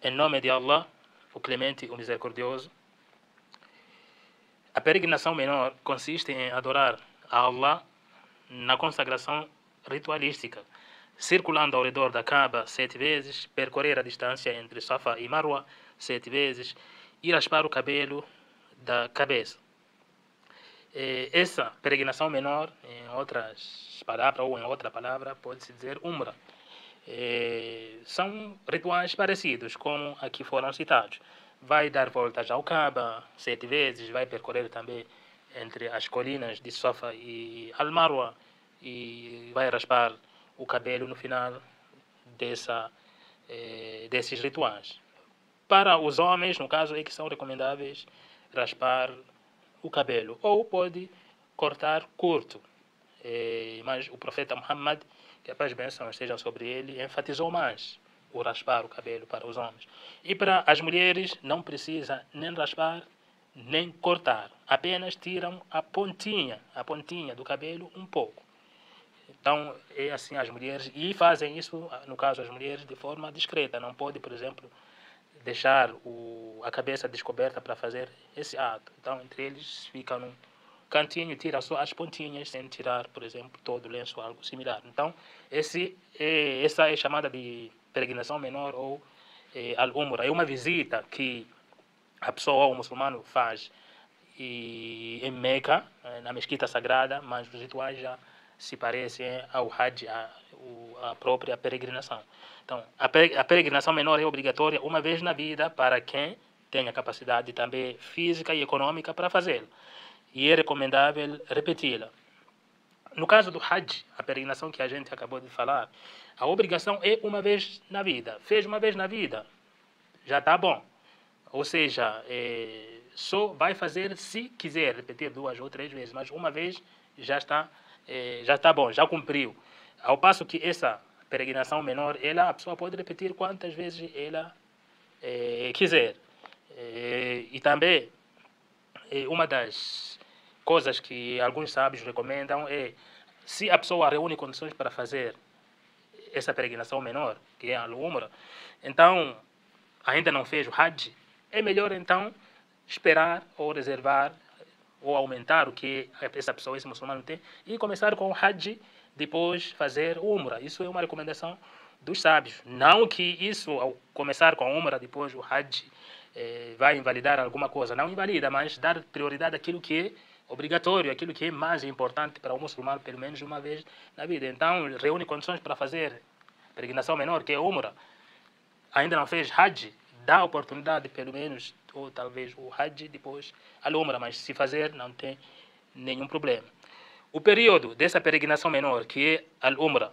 Em nome de Allah, o Clemente, o Misericordioso. A peregrinação menor consiste em adorar a Allah na consagração ritualística, circulando ao redor da Kaaba 7 vezes, percorrer a distância entre Safa e Marwa 7 vezes e raspar o cabelo da cabeça. Essa peregrinação menor, em outras palavras ou em outra palavra, pode-se dizer Umrah. São rituais parecidos como aqui foram citados. Vai dar voltas ao Kaaba 7 vezes, vai percorrer também entre as colinas de Safa e Al-Marwa e vai raspar o cabelo no final desses rituais. Para os homens, no caso, é que são recomendáveis raspar o cabelo ou pode cortar curto. Mas o profeta Muhammad, que a paz e bênção estejam sobre ele, enfatizou mais o raspar o cabelo para os homens. E para as mulheres não precisa nem raspar nem cortar, apenas tiram a pontinha do cabelo um pouco. Então é assim as mulheres, e fazem isso, no caso as mulheres, de forma discreta. Não pode, por exemplo, deixar a cabeça descoberta para fazer esse ato. Então entre eles ficam num cantinho, tira só as pontinhas, sem tirar, por exemplo, todo o lenço ou algo similar. Então, essa é chamada de peregrinação menor ou al-Umrah. É uma visita que a pessoa ou o muçulmano faz em Meca, na mesquita sagrada, mas os rituais já se parecem ao Hajj, a própria peregrinação. Então, a peregrinação menor é obrigatória uma vez na vida para quem tem a capacidade também física e econômica para fazê-lo. E é recomendável repeti-la. No caso do Hajj, a peregrinação que a gente acabou de falar, a obrigação é uma vez na vida. Fez uma vez na vida, já está bom. Ou seja, só vai fazer se quiser repetir 2 ou 3 vezes, mas uma vez já está bom, já cumpriu. Ao passo que essa peregrinação menor, a pessoa pode repetir quantas vezes ela quiser. E também, uma das coisas que alguns sábios recomendam é, se a pessoa reúne condições para fazer essa peregrinação menor, que é a Umrah, então ainda não fez o Hajj, é melhor então esperar ou reservar ou aumentar o que essa pessoa, esse muçulmano tem, e começar com o Hajj, depois fazer o Umrah. Isso é uma recomendação dos sábios. Não que isso, ao começar com o Umrah, depois o Hajj, vai invalidar alguma coisa. Não invalida, mas dar prioridade àquilo que é obrigatório, aquilo que é mais importante para o muçulmano, pelo menos uma vez na vida. Então, reúne condições para fazer peregrinação menor, que é Umrah. Ainda não fez Hajj, dá a oportunidade, pelo menos, ou talvez o Hajj, depois a Umrah, mas se fazer não tem nenhum problema. O período dessa peregrinação menor, que é a Umrah,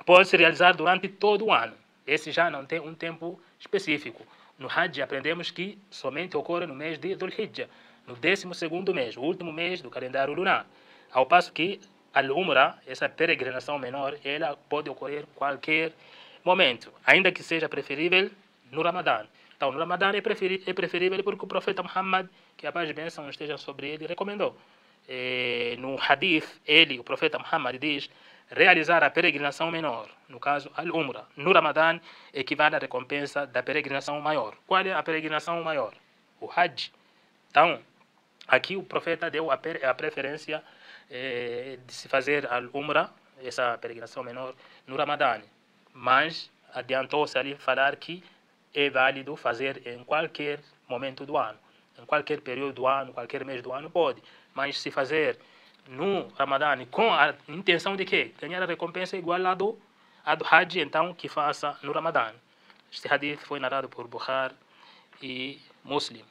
pode se realizar durante todo o ano. Esse já não tem um tempo específico. No Hajj aprendemos que somente ocorre no mês de Dhul Hijjah, no 12º mês, o último mês do calendário lunar. Ao passo que a Umrah, essa peregrinação menor, ela pode ocorrer qualquer momento, ainda que seja preferível no Ramadã. Então, no Ramadã é preferível porque o profeta Muhammad, que a paz e bênção estejam sobre ele, recomendou. No hadith, o profeta Muhammad, diz: realizar a peregrinação menor, no caso al-Umrah, no Ramadã, equivale à recompensa da peregrinação maior. Qual é a peregrinação maior? O Hajj. Então, aqui o profeta deu a preferência de se fazer al-Umrah, essa peregrinação menor, no Ramadã. Mas adiantou-se ali falar que é válido fazer em qualquer momento do ano. Em qualquer período do ano, qualquer mês do ano, pode. Mas se fazer no Ramadã com a intenção de quê? Ganhar a recompensa igual à do Hajj, então que faça no Ramadã. Este hadith foi narrado por Bukhari e Muslim.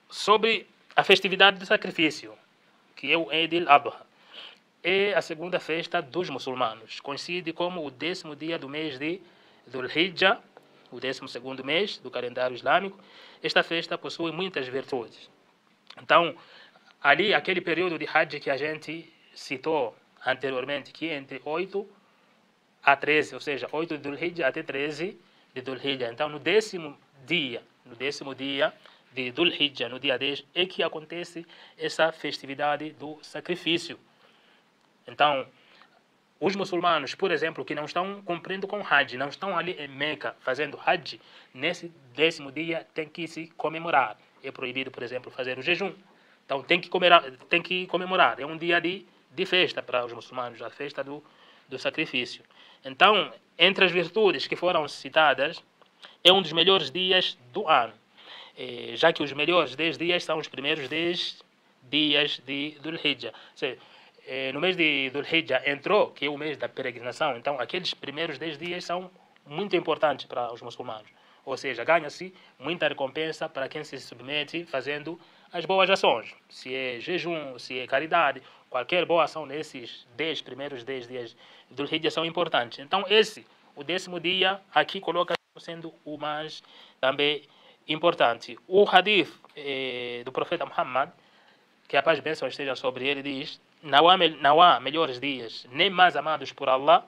Sobre a festividade do sacrifício, que é o Eid al-Adha, é a segunda festa dos muçulmanos. Coincide como o 10º dia do mês de Dhul Hijjah, o 12º mês do calendário islâmico. Esta festa possui muitas virtudes. Então, ali, aquele período de Hajj que a gente citou anteriormente, que é entre 8 a 13, ou seja, 8 de Dhul Hijjah até 13 de Dhul Hijjah. Então, no décimo dia de Dhul Hijjah, no dia 10, é que acontece essa festividade do sacrifício. Então, os muçulmanos, por exemplo, que não estão cumprindo com o Hajj, não estão ali em Meca fazendo Hajj, nesse 10º dia tem que se comemorar. É proibido, por exemplo, fazer o jejum. Então tem que comemorar. É um dia de festa para os muçulmanos, a festa do sacrifício. Então, entre as virtudes que foram citadas, é um dos melhores dias do ano, já que os melhores 10 dias são os primeiros 10 dias de Dhul Hijjah. No mês de Dhul Hijjah entrou, que é o mês da peregrinação, então aqueles primeiros 10 dias são muito importantes para os muçulmanos. Ou seja, ganha-se muita recompensa para quem se submete fazendo as boas ações. Se é jejum, se é caridade, qualquer boa ação nesses primeiros 10 dias do Hijjah são importantes. Então o 10º dia, aqui coloca sendo o mais também importante. O hadith do profeta Muhammad, que a paz e bênção esteja sobre ele, diz: não há melhores dias, nem mais amados por Allah,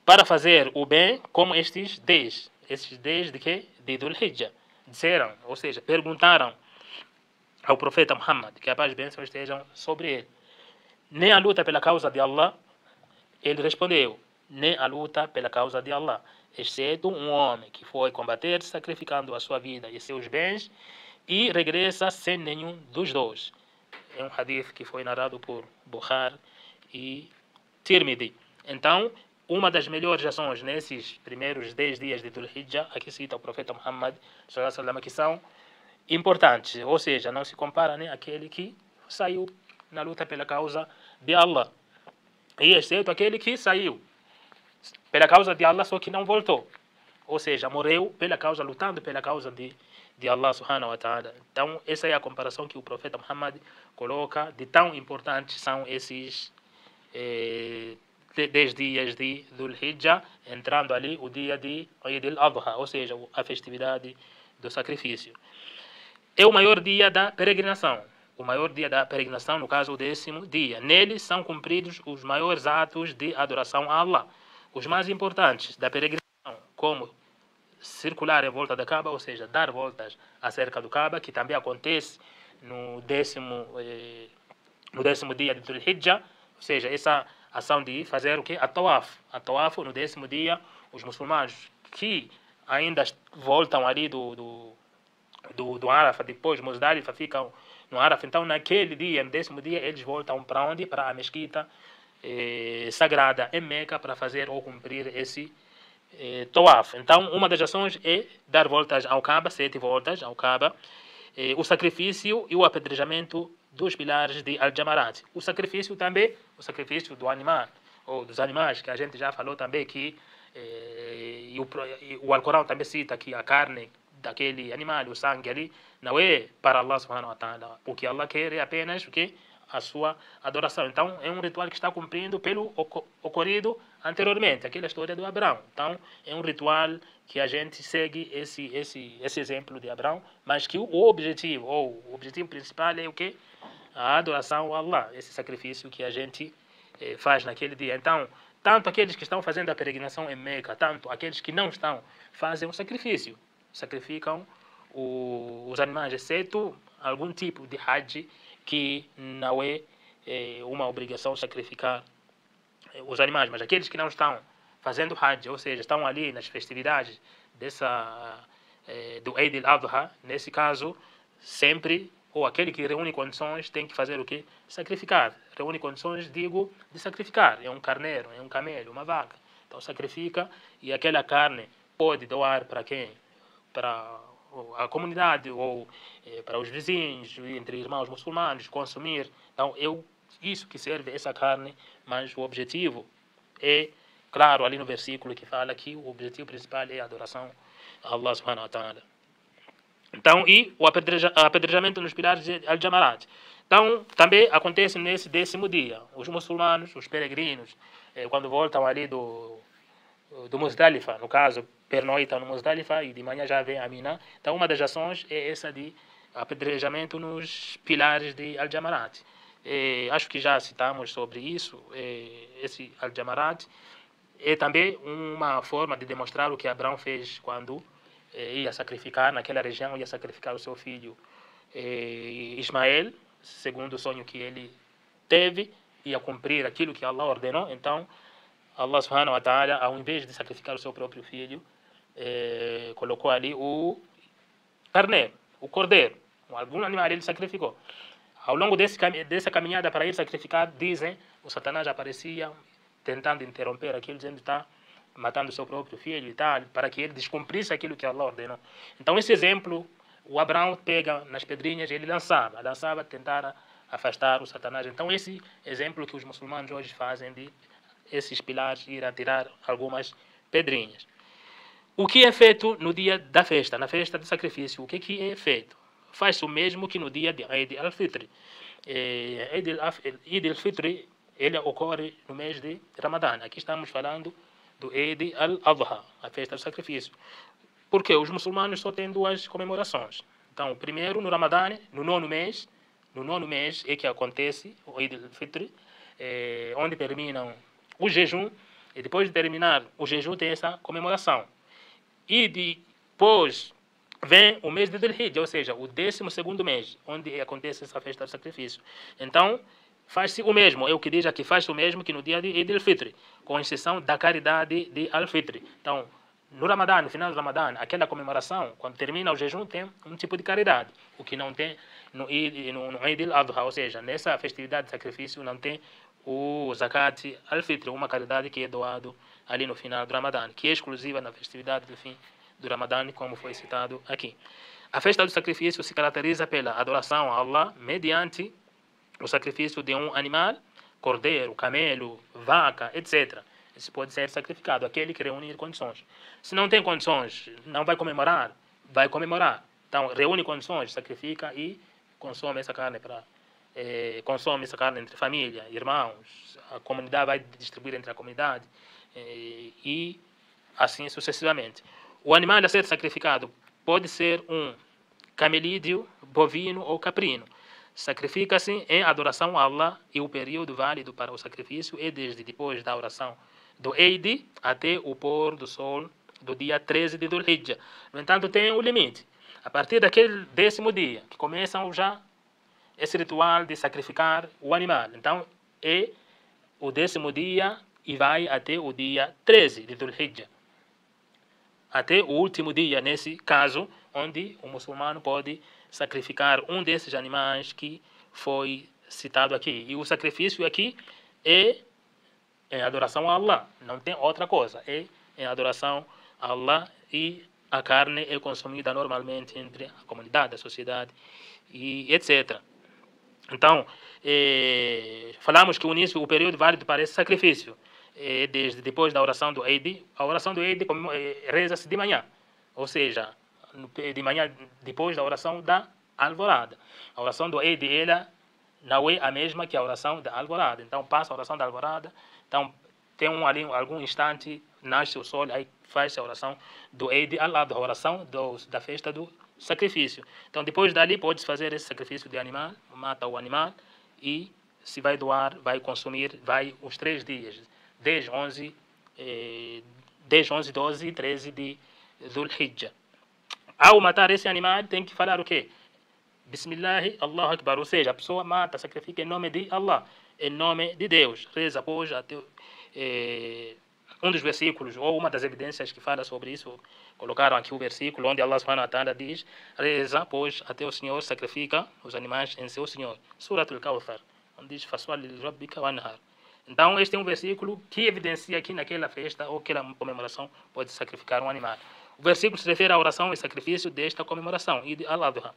para fazer o bem como estes 10. Esses 10 de quê? De Dhul Hijjah. Disseram, ou seja, perguntaram ao profeta Muhammad, que a paz e bênção estejam sobre ele: nem a luta pela causa de Allah? Ele respondeu: nem a luta pela causa de Allah, exceto um homem que foi combater sacrificando a sua vida e seus bens e regressa sem nenhum dos dois. É um hadith que foi narrado por Bukhari e Tirmidhi. Então, uma das melhores ações nesses primeiros 10 dias de Dhul Hijjah, aqui cita o profeta Muhammad, que são importantes, ou seja, não se compara nem aquele que saiu na luta pela causa de Allah, e exceto aquele que saiu pela causa de Allah, só que não voltou, ou seja, morreu pela causa, lutando pela causa de Allah subhanahu wa ta'ala. Então, essa é a comparação que o profeta Muhammad coloca de tão importantes são esses 10 dias de Dhul Hijjah, entrando ali o dia de Eid al-Adha, ou seja, a festividade do sacrifício. É o maior dia da peregrinação. O maior dia da peregrinação, no caso, o 10º dia. Nele são cumpridos os maiores atos de adoração a Allah. Os mais importantes da peregrinação, como circular em volta da Kaaba, ou seja, dar voltas acerca do Kaaba, que também acontece no 10º dia de Dhul Hijjah, ou seja, essa ação de fazer o que? A Tawaf. A Tawaf, no 10º dia, os muçulmanos que ainda voltam ali do Arafah, depois Muzdalifa, ficam no Arafah. Então, naquele dia, no 10º dia, eles voltam para onde? Para a mesquita sagrada em Meca, para fazer ou cumprir esse Tawaf. Então, uma das ações é dar voltas ao Kaaba, 7 voltas ao Kaaba, o sacrifício e o apedrejamento dos pilares de Al-Jamarat. O sacrifício também, o sacrifício do animal, ou dos animais, que a gente já falou também, que o Alcorão também cita que a carne daquele animal, o sangue ali, não é para Allah subhanahu wa ta'ala. O que Allah quer é apenas o que? A sua adoração. Então, é um ritual que está cumprindo pelo ocorrido anteriormente, aquela história do Abraão. Então, é um ritual que a gente segue esse exemplo de Abraão, mas que o objetivo principal é o que? A adoração a Allah, esse sacrifício que a gente faz naquele dia. Então, tanto aqueles que estão fazendo a peregrinação em Meca, tanto aqueles que não estão, fazem um sacrifício. Sacrificam os animais, exceto algum tipo de Hajj, que não é uma obrigação sacrificar os animais. Mas aqueles que não estão fazendo Hajj, ou seja, estão ali nas festividades do Eid al-Adha, nesse caso, sempre, ou aquele que reúne condições, tem que fazer o quê? Sacrificar. Reúne condições, digo, de sacrificar. É um carneiro, é um camelo, uma vaca. Então sacrifica e aquela carne pode doar para quem? Para a comunidade ou para os vizinhos, entre irmãos muçulmanos, consumir. Então, isso que serve essa carne, mas o objetivo é, claro, ali no versículo que fala que o objetivo principal é a adoração a Allah subhanahu wa ta'ala. Então, e o apedrejamento nos pilares de Al-Jamarat. Então, também acontece nesse 10º dia. Os muçulmanos, os peregrinos, quando voltam ali do Muzdalifa, no caso, pernoitam no Muzdalifa e de manhã já vem a Mina. Então, uma das ações é essa de apedrejamento nos pilares de Al-Jamarat. Acho que já citamos sobre isso. Esse Al-Jamarat é também uma forma de demonstrar o que Abraão fez quando ia sacrificar naquela região, ia sacrificar o seu filho Ismael, segundo o sonho que ele teve, ia cumprir aquilo que Allah ordenou. Então, Allah subhanahu wa ta'ala, ao invés de sacrificar o seu próprio filho, colocou ali o carneiro, o cordeiro, algum animal ele sacrificou. Ao longo dessa caminhada para ir sacrificar, dizem, o Satanás aparecia tentando interromper aquilo, dizendo que está matando o seu próprio filho e tal, para que ele descumprisse aquilo que Allah ordenou. Então esse exemplo, o Abraão pega nas pedrinhas e ele lançava tentar afastar o Satanás. Então esse exemplo que os muçulmanos hoje fazem de esses pilares ir atirar algumas pedrinhas. O que é feito no dia da festa, na festa do sacrifício? O que é feito? Faz-se o mesmo que no dia de Eid al-Fitr. Eid al-Fitr ele ocorre no mês de Ramadã. Aqui estamos falando do Eid al-Adha, a festa do sacrifício. Porque os muçulmanos só têm duas comemorações. Então, primeiro no Ramadã, no nono mês é que acontece o Eid al-Fitr, onde terminam o jejum, e depois de terminar o jejum tem essa comemoração. E depois vem o mês de Dhul-Hijjah, ou seja, o 12º mês, onde acontece essa festa do sacrifício. Então, faz-se o mesmo, é o que diz aqui, faz-se o mesmo que no dia de Eid al-Fitr, com exceção da caridade de al-Fitr. Então, no Ramadã, no final do Ramadã, aquela comemoração, quando termina o jejum, tem um tipo de caridade, o que não tem no Eid al-Adha, ou seja, nessa festividade de sacrifício não tem o Zakat al-Fitr, uma caridade que é doado ali no final do Ramadã, que é exclusiva na festividade do fim do Ramadã, como foi citado aqui. A festa do sacrifício se caracteriza pela adoração a Allah mediante o sacrifício de um animal, cordeiro, camelo, vaca, etc. Isso pode ser sacrificado, aquele que reúne condições. Se não tem condições, não vai comemorar, vai comemorar. Então, reúne condições, sacrifica e consome essa carne entre família, irmãos, a comunidade vai distribuir entre a comunidade e assim sucessivamente. O animal a ser sacrificado pode ser um camelídeo, bovino ou caprino. Sacrifica-se em adoração a Allah e o período válido para o sacrifício é desde depois da oração do Eid até o pôr do sol do dia 13 de Dhul-Hijjah. No entanto, tem um limite. A partir daquele 10º dia, que começam já esse ritual de sacrificar o animal. Então, é o 10º dia e vai até o dia 13 de Dhul-Hijjah. Até o último dia, nesse caso, onde o muçulmano pode sacrificar um desses animais que foi citado aqui. E o sacrifício aqui é em adoração a Allah, não tem outra coisa, é em adoração a Allah e a carne é consumida normalmente entre a comunidade, a sociedade e etc. Então, falamos que o período válido para esse sacrifício é desde depois da oração do Eid. A oração do Eid reza-se de manhã, ou seja, de manhã depois da oração da alvorada. A oração do Eid ela não é a mesma que a oração da alvorada. Então passa a oração da alvorada, então tem ali algum instante, nasce o sol, aí faz a oração do Eid al-Adha, a oração da festa do sacrifício. Então depois dali pode fazer esse sacrifício de animal, mata o animal e se vai doar, vai consumir, vai os 3 dias, 10, 11, 12 e 13 de Dhul-Hijjah. Ao matar esse animal, tem que falar o quê? Bismillah, Allahu Akbar, ou seja, a pessoa mata, sacrifica em nome de Allah, em nome de Deus. Reza, pois, até um dos versículos, ou uma das evidências que fala sobre isso, colocaram aqui o versículo onde Allah subhanahu wa ta'ala diz, reza, pois, até o Senhor sacrifica os animais em seu Senhor. Suratul Kawthar, onde diz, faswali li rabbika wanhar. Então, este é um versículo que evidencia que naquela festa ou aquela comemoração pode sacrificar um animal. O versículo se refere à oração e sacrifício desta comemoração, Eid al-Adha.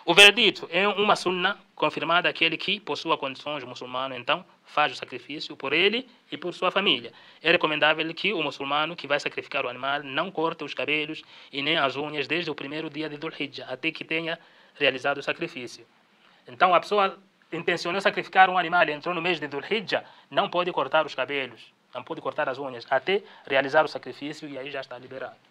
O veredito é uma sunna confirmada aquele que possua condições muçulmano, então faz o sacrifício por ele e por sua família. É recomendável que o muçulmano que vai sacrificar o animal não corte os cabelos e nem as unhas desde o primeiro dia de Dhul-Hijjah, até que tenha realizado o sacrifício. Então a pessoa intencionou sacrificar um animal e entrou no mês de Dhul-Hijjah, não pode cortar os cabelos, não pode cortar as unhas, até realizar o sacrifício e aí já está liberado.